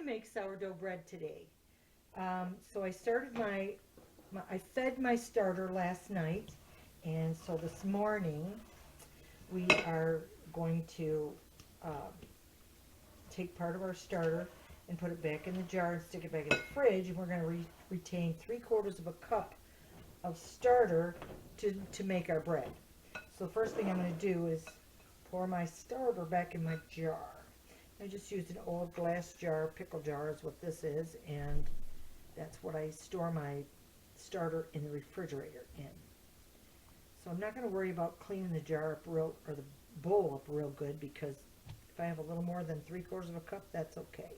make sourdough bread today. So I started I fed my starter last night, and so this morning we are going to uh, take part of our starter and put it back in the jar and stick it back in the fridge, and we're going to retain 3/4 of a cup of starter to make our bread. So the first thing I'm going to do is pour my starter back in my jar. I just used an old glass jar, pickle jar is what this is, and that's what I store my starter in the refrigerator in. So I'm not going to worry about cleaning the jar up or the bowl up real good, because if I have a little more than 3/4 of a cup, that's okay.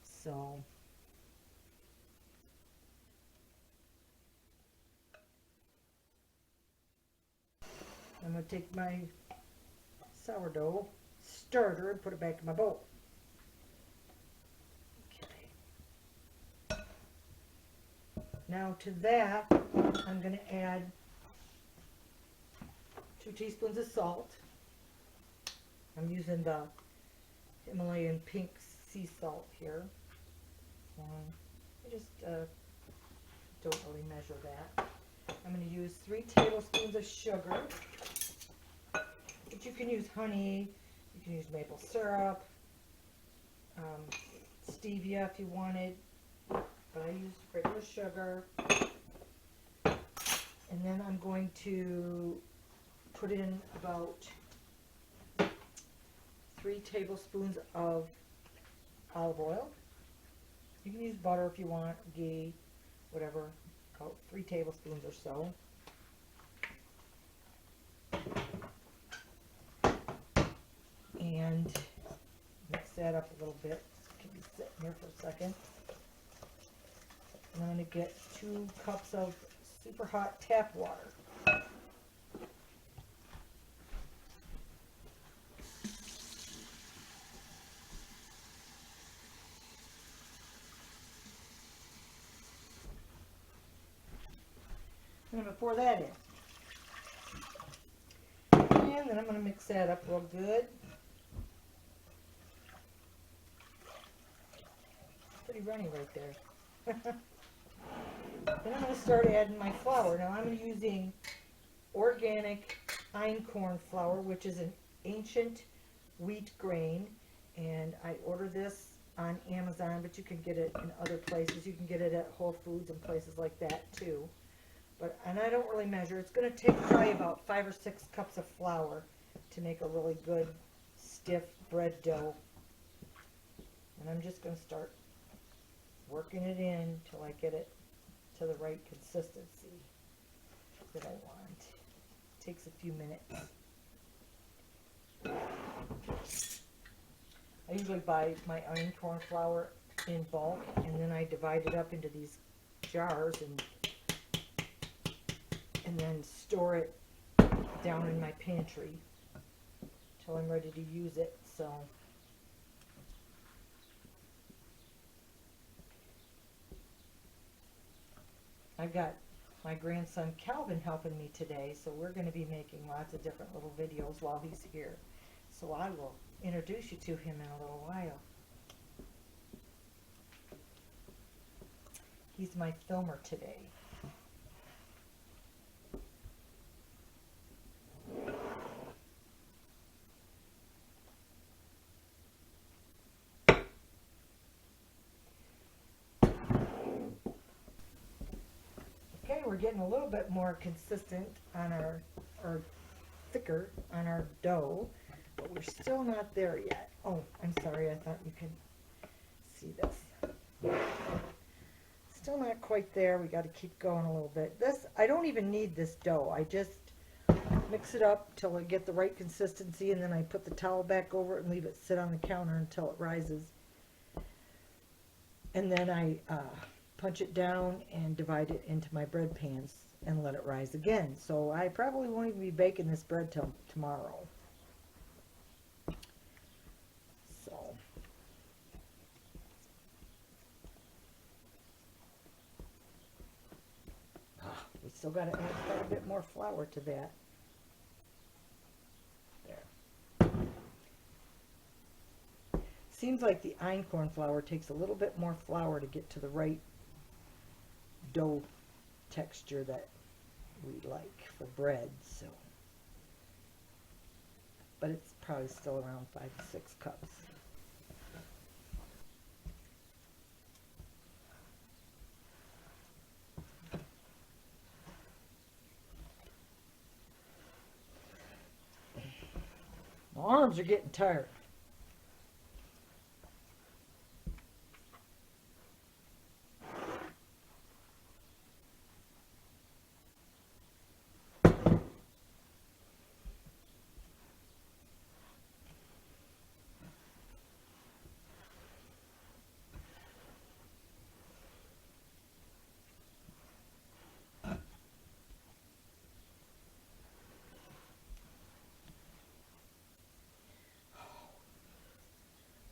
So I'm going to take my sourdough starter and put it back in my bowl. Okay. Now to that, I'm going to add 2 teaspoons of salt. I'm using the Himalayan pink sea salt here. I just don't really measure that. I'm going to use 3 tablespoons of sugar, but you can use honey, you can use maple syrup, stevia if you wanted, but I use regular sugar. And then I'm going to put in about 3 tablespoons of olive oil. You can use butter if you want, ghee, whatever, about 3 tablespoons or so. And mix that up a little bit. It can be sitting here for a second. And I'm going to get 2 cups of super hot tap water. And I'm going to pour that in. And then I'm going to mix that up real good. Pretty runny right there. Then I'm going to start adding my flour. Now I'm using organic einkorn flour, which is an ancient wheat grain, and I ordered this on Amazon, but you can get it in other places. You can get it at Whole Foods and places like that too. And I don't really measure. It's going to take probably about 5 or 6 cups of flour to make a really good stiff bread dough. And I'm just going to start working it in till I get it to the right consistency that I want. It takes a few minutes. I usually buy my einkorn flour in bulk, and then I divide it up into these jars and then store it down in my pantry till I'm ready to use it. So I've got my grandson Calvin helping me today, so we're going to be making lots of different little videos while he's here. So I will introduce you to him in a little while. He's my filmer today. Okay, we're getting a little bit more consistent on or thicker on our dough, but we're still not there yet. Oh, I'm sorry, I thought you could see this. Still not quite there. We got to keep going a little bit. This, I don't even need this dough. I just mix it up till I get the right consistency, and then I put the towel back over it and leave it sit on the counter until it rises. And then I punch it down and divide it into my bread pans and let it rise again. So I probably won't even be baking this bread till tomorrow. So we still got to add quite a bit more flour to that. There. seems like the einkorn flour takes a little bit more flour to get to the right dough texture that we like for bread, so. But it's probably still around 5 to 6 cups. My arms are getting tired.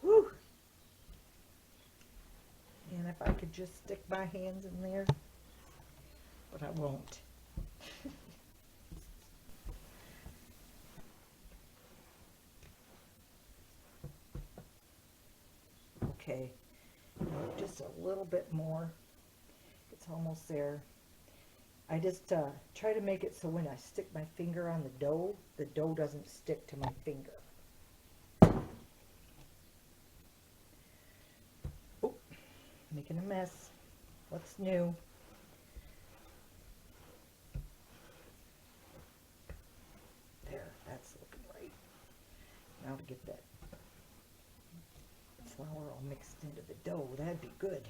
Whew. And if I could just stick my hands in there, but I won't. Okay, just a little bit more. It's almost there. I just try to make it so when I stick my finger on the dough doesn't stick to my finger. Oh, making a mess. What's new? There, that's looking right. Now to get that flour all mixed into the dough, that'd be good.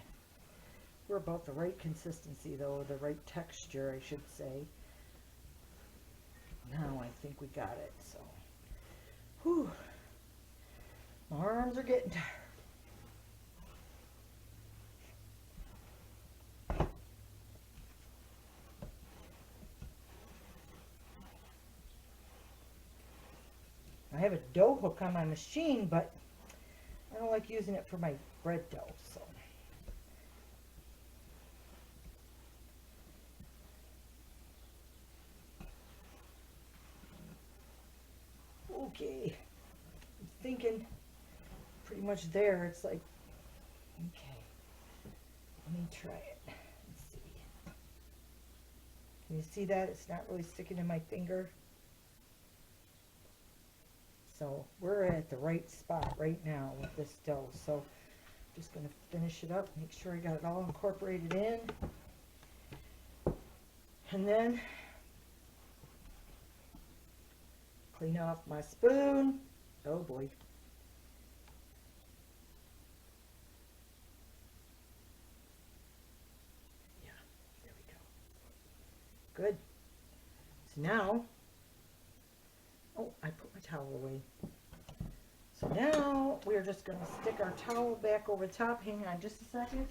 We're about the right consistency though, the right texture I should say. Now I think we got it, so. Whew. My arms are getting tired. I have a dough hook on my machine, but I don't like using it for my bread dough, so. Okay, I'm thinking pretty much there. It's like, okay, let me try it. Let's see. Can you see that? It's not really sticking to my finger. So we're at the right spot right now with this dough. So I'm just going to finish it up, make sure I got it all incorporated in. And then clean off my spoon. Oh boy. Yeah, there we go. Good. So now, oh, I put my towel away. So now we're just going to stick our towel back over the top. Hang on just a second.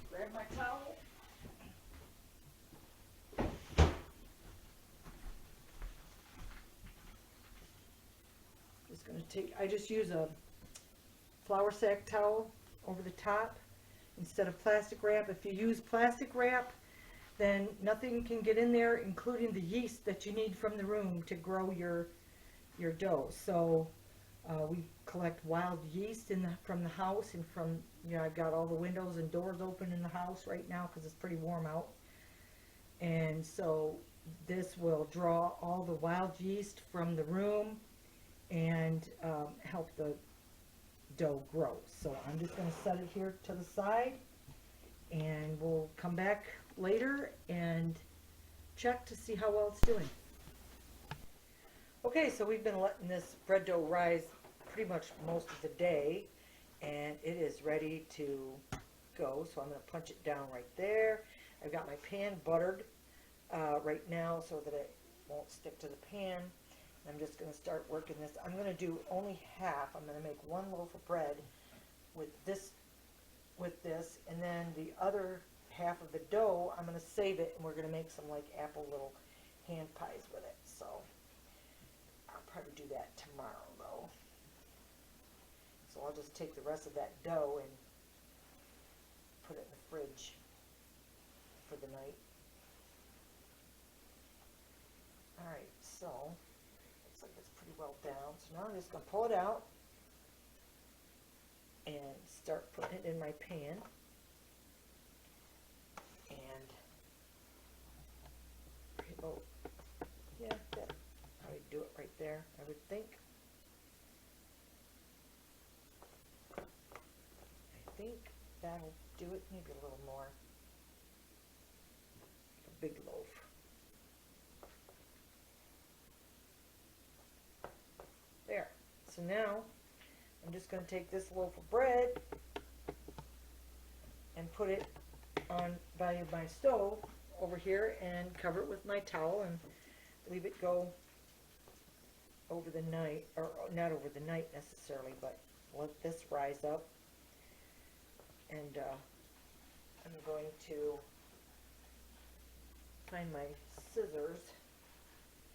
Grab my towel. Just going to take, I just use a flour sack towel over the top instead of plastic wrap. If you use plastic wrap, then nothing can get in there, including the yeast that you need from the room to grow your dough. So we collect wild yeast from the house, and from, you know, I've got all the windows and doors open in the house right now because it's pretty warm out. And so this will draw all the wild yeast from the room and help the dough grow. So I'm just going to set it here to the side, and we'll come back later and check to see how well it's doing. Okay, so we've been letting this bread dough rise pretty much most of the day, and it is ready to go. So I'm going to punch it down right there. I've got my pan buttered right now so that it won't stick to the pan. I'm just going to start working this. I'm going to do only half. I'm going to make one loaf of bread with this, and then the other half of the dough, I'm going to save it, and we're going to make some like apple little hand pies with it. So I'll probably do that tomorrow though. So I'll just take the rest of that dough and put it in the fridge for the night. Alright, so looks like it's pretty well down. So now I'm just going to pull it out. and start putting it in my pan. And oh, yeah, that I would do it right there, I would think. I think that'll do it, maybe a little more. A big loaf. There. So now I'm just going to take this loaf of bread and put it on by my stove over here and cover it with my towel and leave it go over the night, or not over the night necessarily, but let this rise up. And I'm going to find my scissors.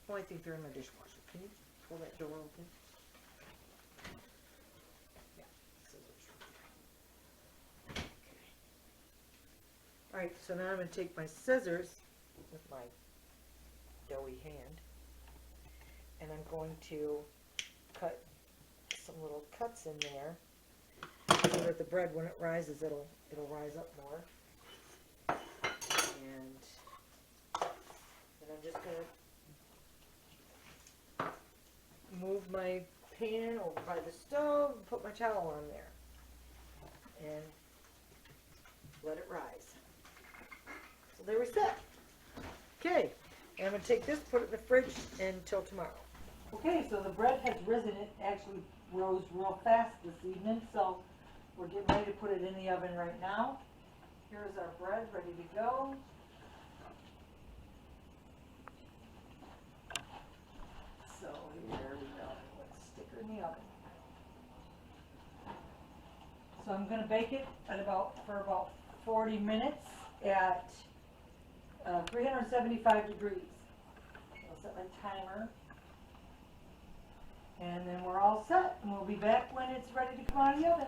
Oh, I think they're in my dishwasher. Can you pull that door open? Yeah, scissors. Okay. Alright, so now I'm going to take my scissors with my doughy hand, and I'm going to cut some little cuts in there so that the bread, when it rises, it'll rise up more. And then I'm just going to move my pan over by the stove and put my towel on there and let it rise. So there we sit. Okay, and I'm going to take this, put it in the fridge until tomorrow. Okay, so the bread has risen. It actually rose real fast this evening, so we're getting ready to put it in the oven right now. Here's our bread ready to go. So here we go. Let's stick her in the oven. So I'm going to bake it for about 40 minutes at 375 degrees. I'll set my timer. And then we're all set, and we'll be back when it's ready to come out of the oven.